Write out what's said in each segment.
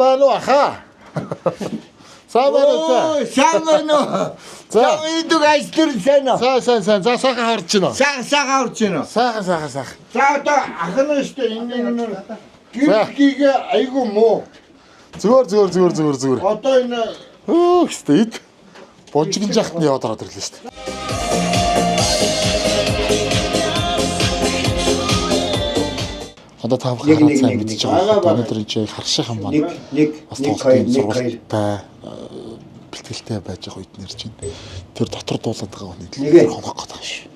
байна уу аха? Сайн байна уу? Сайн байна уу? За идэг ажлын сайн уу? Сайн. За сайхан харж байна. Сайхан харж байна. Сайхан. За одоо ахна штэ энэ гэрхийг айгу муу. Зүгээр. Одоо энэ Стейт. Божигн жахтны яваад ороод ирлээ штэ. Одоо та бүхэн хараад сайн мэдчихэж байгаа. Өнөөдөр энэ харших юм байна. Бас тоолтын сургалттай бэлтгэлтэй байж байгаа үед нэрч байна. Тэр дотор дуулаад байгаа хүний төлөв хонгох гэдэг юм шүү.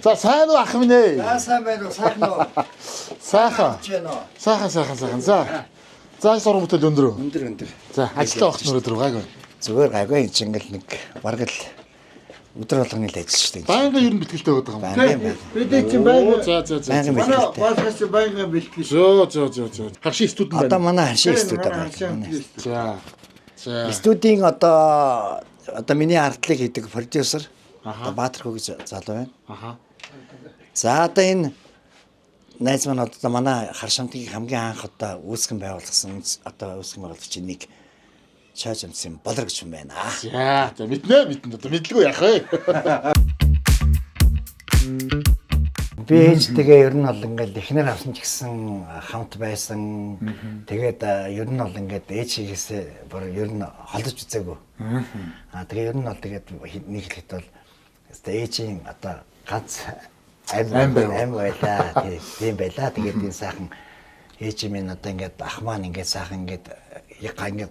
За сайн уу ах минь ээ? сайн байна уу? Сайхан уу? Сайхан. За сургууль бүтэл өндөр. За ажиллаа багч өнөөдөр гайгүй. Зүгээр гайгүй энэ чинь ингээл нэг бараг л өдөр болгоны л ажил шүү дээ. Байнга ер нь бэлтгэлтэй байдаг юм. Бид чинь байна. За. Манай босгоч байнга бэлтгэл. Зөө. Харши студент байна. Одоо манай харши студ байна. За. Студийн одоо миний артлыг хийдэг продюсер Баатар хөгж залуу байна. За одоо энэ найз маань одоо манай харшамтгийн хамгийн анх одоо үүсгэн байгуулсан одоо үүсгэн байгуулагч нэг чааж юмсан болор гэж юм байна. За мэднэ одоо мэдлгүй яах вэ? Би ээжтэйгээ ер нь бол ингээл эхнэр авсан ч гэсэн хамт байсан. Тэгээд ер нь бол ингээд ээжийгээсээ бүр ер нь холдож үзээгүй. Тэгээ ер нь бол тэгээд нэг хэлэхэд бол ээжийн одоо ганц аим байлаа. Тийм байлаа. Тэгээд энэ сайхан ээж минь одоо ингээд ах маань ингээд сайхан ингээд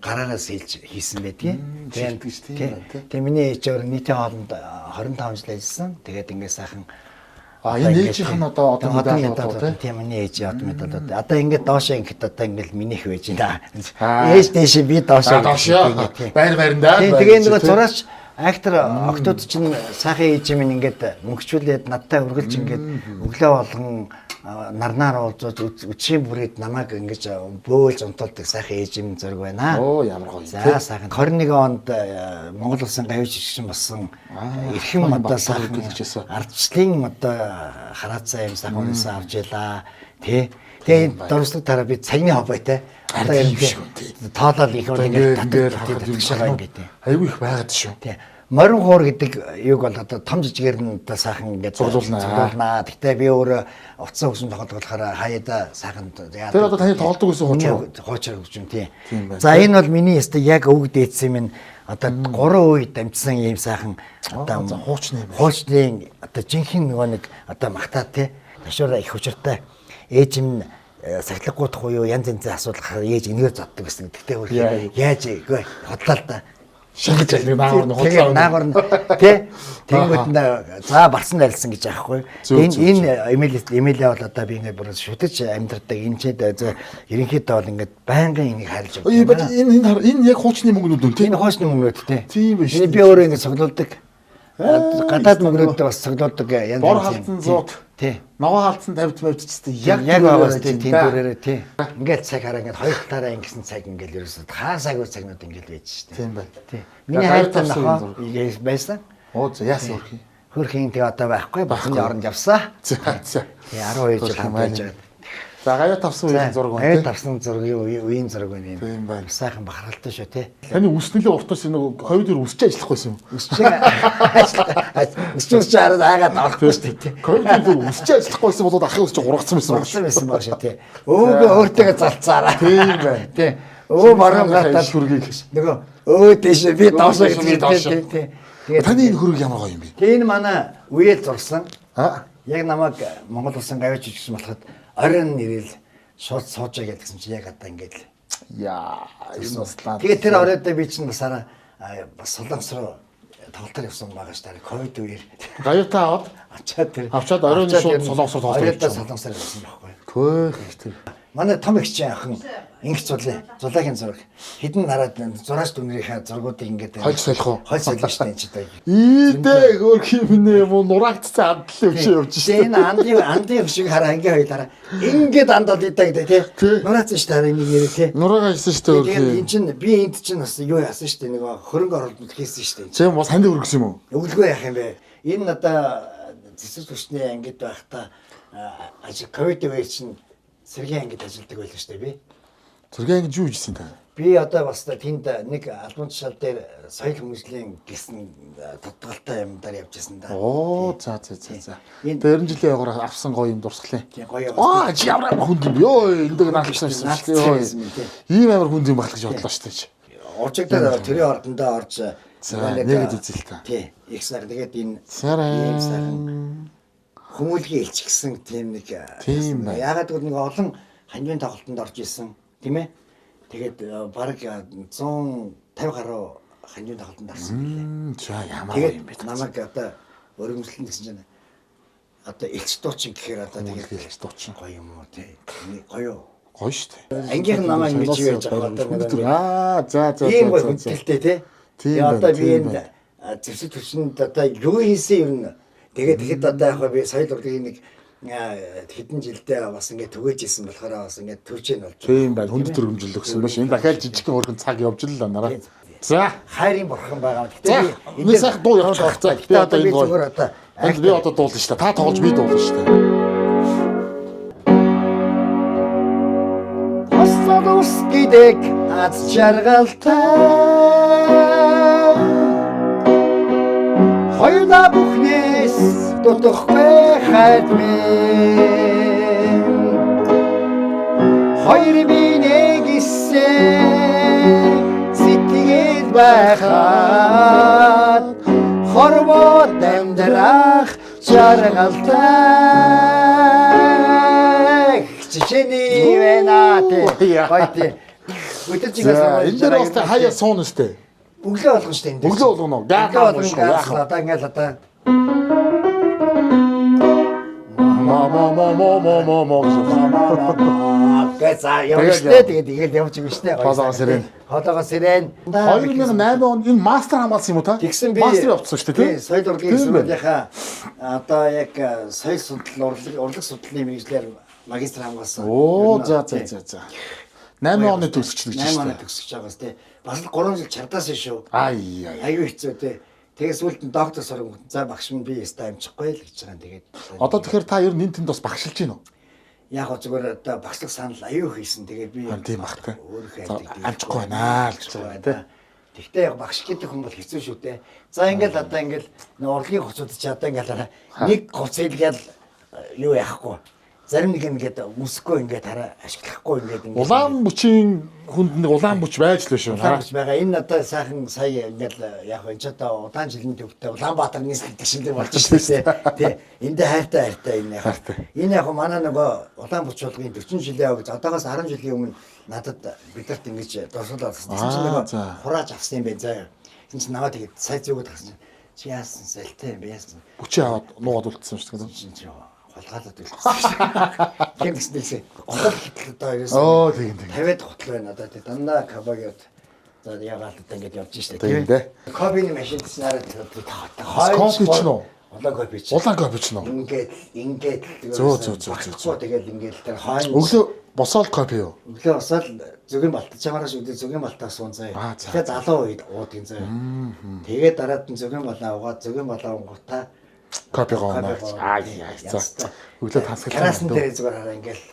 гараараас хэлж хийсэн байдгийг. Тэгээд миний ээж өөр нийтийн хоолнд 25 жил ажилласан. Тэгээд ингээд сайхан энэ ээжийнх нь одоо тийм миний ээж одоо мэдээд одоо ингээд доошоо ингээд одоо ингээд минийх байж байна. Ээж дэше би доошоо. Байрандаа. Тэгээ нөгөө зураач актер октод чинь сайхан ээж минь ингээд мөнгөчүүлээд надтай үргэлж ингээд өглөө болгон нарнаар уулзаж үчийн бүрээд намайг ингэж бөөлж унтуулдаг сайхан ээж минь зураг байна. Ямар гоё. За сайхан 21 онд Монгол улсын гавьж жигшин болсон эрхэм одоо сайхан ардчлалын одоо хараацаа юм сайхан унсан авч ялаа. Тэгээ дөрвслэг дараа би цагны хобойтой. Одоо юм тоолол их ингээд татгшаага ингээд. Айгүй их байгаад шүү. Морин хуур гэдэг юг бол одоо том жижигээр нь одоо сайхан ингээд цуглуулнаа. Гэтэ би өөрөө утсан хөгжим тоглохоор хаяада сайхан яа. Тэр одоо таны тоглодог гэсэн хуучаар хөгжим тийм. За энэ бол миний өстө яг өвөг дээдсэн минь одоо 3 үед дамжсан ийм сайхан одоо хуучны юм. Хуучны одоо жинхэнэ нөгөө нэг одоо магтаа тий. Ташуура их хүчтэй. Ээж минь сахилгагуудах уу янз янзын асуудал ээж энэгээр зоддог гэсэн. Гэтэ хөр яаж гээ хотлоо л да. Шингэж нэг наагур нь тий тэнгууд нь за барсан дайлсан гэж аахгүй. Энэ имэйлээ бол одоо би ингээд бүр шүтэж амьдрдаг энэ ч ерөнхийдөө бол ингээд байнгын энийг харилж байгаа. Энэ яг хуучны мөнгнүүд үү тий? Энэ хуучны мөнгнүүд тий. Тийм биш. Би өөрөө ингээд цоглуулдаг. Гадаад мөнгнүүд бас цоглуулдаг янз бор халдсан 100 тий. Ногоо халдсан 50 яг байгаас тийм дөрөөрөө тий. Ингээд цаг хараа ингээд хоёр талаараа ингэсэн цаг ингээд ерөөсөө хаасаагүй цагнууд ингээд байж штэ. Тийм байна. Тий. Миний хайртай нохоо байсан. Яасан хөрхи. Хөрхийн тэгээ одоо байхгүй бахны оронд явсан. За. Тий 12 жил хамт байж байгаа. За гаяа тавсан үеийн зураг байна. Гаяа тавсан зургийн үеийн зураг байна юм. Тийм байна. Сайхан бахархалтай шүү те. Таны үснэлээ уртаас нэг ковидээр үсч ажиллахгүйсэн юм. Үсч хараад айгаад авахгүй шүү те. Ковидээр үсч ажиллахгүйсэн бол ахын үсч ургацсан байсан Ургацсан байсан баг шүү те. Өөгөө өөртөө залцаараа. Тийм байна. Тий. Өө баруун гатаа хөргийг нөгөө өөдөөш би доошоо гэж тий. Тэгээд таны энэ хөрөг ямар гоё юм бэ? Тэгээ энэ манай үеэл зурсан. Аа. Яг намайг Монгол улсын гавьж ижигсэн болоход оройн нэрэл шууд суужаа гэдгсэн чи яг одоо ингээд л. Яа, энэ услаа. Тэгээ тэр оройдоо би чинь басараа бас Солонгос руу тоглолтоор явсан байгаа ш та ковид үеэр. Гаюутаа аваад авчаад оройн шууд Солонгос руу тоглолт. Оройдоо Солонгосоор явсан байхгүй. Хөөе. Манай том их чинь охин инх зулаагийн зураг хідэн хараад зураач дүнрийнхээ зургуудыг ингээд хольж солих уу? Хольж солих штэ энэ ч одоо. Ийдээ хөөх юм нэ мөн нураагцсан амтлын өвчөө явж штэ. Энэ андын шиг хараа ингээ хоёлаараа ингээд андаад идэ гэдэг тий. Нураацсан штэ хараа нэг нэрээ тий. Нураагаа хийсэн штэ өөр. Тэгээд эн чинь би энд чинь бас юу яасан штэ нэг хөрөнгө оруулалт хийсэн штэ. Зэм бас ханд өргөсөн юм уу? Өвлгөө яах юм бэ? Энэ одоо цэцэрлэг төвчний ангид байхдаа ковид үеэр чинь сэргийн ангид ажилладаг байлаа штэ би. Сэргийн ангид юу хийсэн та? Би одоо бас тэнд нэг албан тушаал дээр соёл хүмүүжлийн гэсэн тодголтой юмдаар явж байсан да. Оо за. Тэр жилийн ягуур авсан гоё юм дурсгалаа. Тийм гоё. Аа чи ямар хүнд юм ёо энд наалсан шүү дээ. Ийм амар хүнд юм байх гэж бодлоо шүү дээ. Уржиг дээр тэрийн ордондоо орж нэг үзэл та. Тий. Их сар тэгээд энэ Сарай хүмүүлгийн элч гэсэн тийм нэг яагаад гэвэл нэг олон ханивын тоглолтод орж исэн тийм ээ. Тэгээд баг 150 гаруй ханивын тоглолтод орсон билээ. За ямар юм бэ? Намайг одоо өргөмжлөн гэсэн чинь одоо элч дуучин гэхээр одоо тэгээд элч дуучин гоё юм уу тий. Гоё. Гоё шүү дээ. Ангийнх нь намайг ингэж яаж байгаа одоо аа за. ийм хүндэлтэй тий. Тэгээд одоо би энэ зэвсэг төвчөнд одоо юу хийсэн юм бэ? Тэгээд тэгэхэд одоо яг би соёл урлагийн нэг хэдэн жилдээ бас ингээд түгэж исэн болохоор бас ингээд төвчэн болж байна. Тийм байна. Хүнд төрөмжл өгсөн байна. Энэ дахиад жижигхэн өргөн цаг явж л нараа. За. Хайрын бурхан байгаа. Гэтэ энэ сайхан дуу явж байгаа. За. Би одоо энэ гоё. Энд би одоо дуулна шүү дээ. Та тоглож би дуулна шүү дээ. Хосод ус гэдэг аз жаргалтай хоёулаа бүхнээс дутахгүй хайр минь хоёр минь гисэн сэтгэл байхад хорвоо дамдрах жаргалтай чичэний вэнати байти энэ дээр бас хаяа суун өстэй. Өглөө болгоно шүү дээ энэ. Өглөө болгоно. Яах юм шүү. Одоо ингээл одоо Гэзаа явжтэй тэгээд игээл явж байгаа шүү дээ. Хоолоогоос ирэн. 2008 он энэ мастер хамгаалсан юм уу та? Тэгсэн би мастер явуулсан шүү дээ. Тийм, соёл урлагийн сургуулийнхаа одоо яг соёл судлал урлаг судлалын мэргэжлэр магистр хамгаалсан. Оо за. 8 оны төгсөгч гэж байна. 8 оны төгсөж байгаас тий. Бас л 3 жил чардаас шүү. Аюу хэцүү тий. Тэгээд сүүлд нь доктор сургууль за багш минь би яста амжихгүй л гэж байгаа. Тэгээд одоо тэгэхээр та ер нь тэнд бас багшилж гин үү? Яг гоо зүгээр одоо багшлах санал аюу хийсэн. Тэгээд би тийм бах тий. Өөрөө амжихгүй байна л гэж байгаа тий. Тэгтээ яг багш гэдэг хүн бол хэцүү шүү дээ. За ингээл одоо ингээл урлагийн хувцууд чи одоо ингээл нэг хувц илгээл юу яахгүй. Зарим нэг ингээд үсэхгүй ингээд хараа ашиглахгүй ингээд улаан бүчийн хүнд нэг улаан бүч байж л шүү. Улаан бүч байгаа. Энэ одоо сайхан сая ингээд яг энэ ч одоо удаан жилийн төвтэй Улаанбаатар нийслэлдэг шинээр болж байна тий. Эндээ хайртай энэ яг. Энэ яг манай нөгөө улаан бүч болгын 40 жилийн өмнө одоогоос 10 жилийн өмнө надад бидэрт ингэж дурсуулаад гэсэн чинь нөгөө хурааж авсан юм байна заа. Энэ чинь наваа тэгээд сая зүгд гарсан чи яасан салтай юм бэ яасан. Бүчээ аваад нуугаад үлдсэн шүү дээ. Холгаалаад үлдсэн. Кем гэснээс гол хитэл одоо ерөөсөө. Оо тийм. 50-д хотл байна одоо тий. Дандаа кабагиод за ягаалт одоо ингэж явж штэ тийм дээ. Копины машин дэснараа кофе ч нөө. Улаан кофе ч. Улаан кофе ч нөө. Ингээд зөө. Тэгэл ингээд тэр хойно. Өглөө босоод кофе юу? Өглөө босоод зүгийн балтаж чамаараа шүү дээ зүгийн балтаа суун заяа. Тэгэхээр залуу үед уудын заяа. Тэгээд дараад нь зүгийн балаа угаад зүгийн балаа унгутаа кофе гооноо. За. Өглөө тасгалаа. Красн дээр зүгээр хараа ингээл.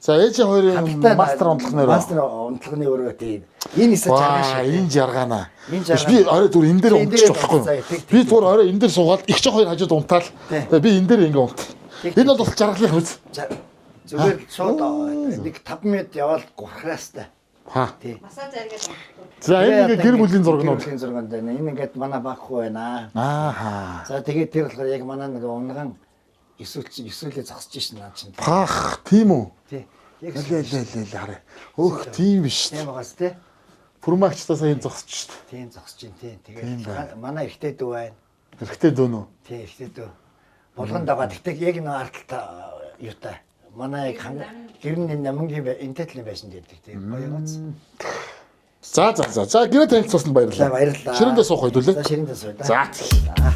За ээжийн хоёрын мастер унтлахнаар. Мастер унтлагын өрөө тийм. Энэ хэсэг жаргана шүү. Энэ жаргана. Энэ жаргана. Би орой зүгээр энэ дээр унтчих болохгүй. Би зүгээр орой энэ дээр суугаад их ч хоёр хажууд унтаал. Би энэ дээр ингэ унт. Энэ бол жаргалын хөз. Зүгээр шууд нэг 5 минут яваад гурхаастай. Тий. Масаж аргаад. За энэ гэр бүлийн зургнууд. Гэр бүлийн зурганд байна. Энэ ингээд манай багхгүй байна. Ааха. За тэгээд тэр болохоор яг манай нэг унган эсвэл зогсож шин наа чинь. Пах, тийм үү? Тий. Яг л хараа. Өөх, тийм биш. Тийм байгаас тий. Пүрмагчдаа сайн зогсож шít. Тийм зогсож чинь тий. Тэгээд манай ихтэй дүү байна. Хэрэгтэй дөө нөө. Тий, ихтэй дүү. Болгонд байгаа. Тэгтээ яг нэг арталтай юутай. Манай гэрний намынгийн интэтлэн байсан гэдэг тийм гоёгоц. За гэрээ танилцуулсанд баярлалаа. За баярлалаа. Ширэндээ суух хоёул лээ. За ширэндээ сууя. За.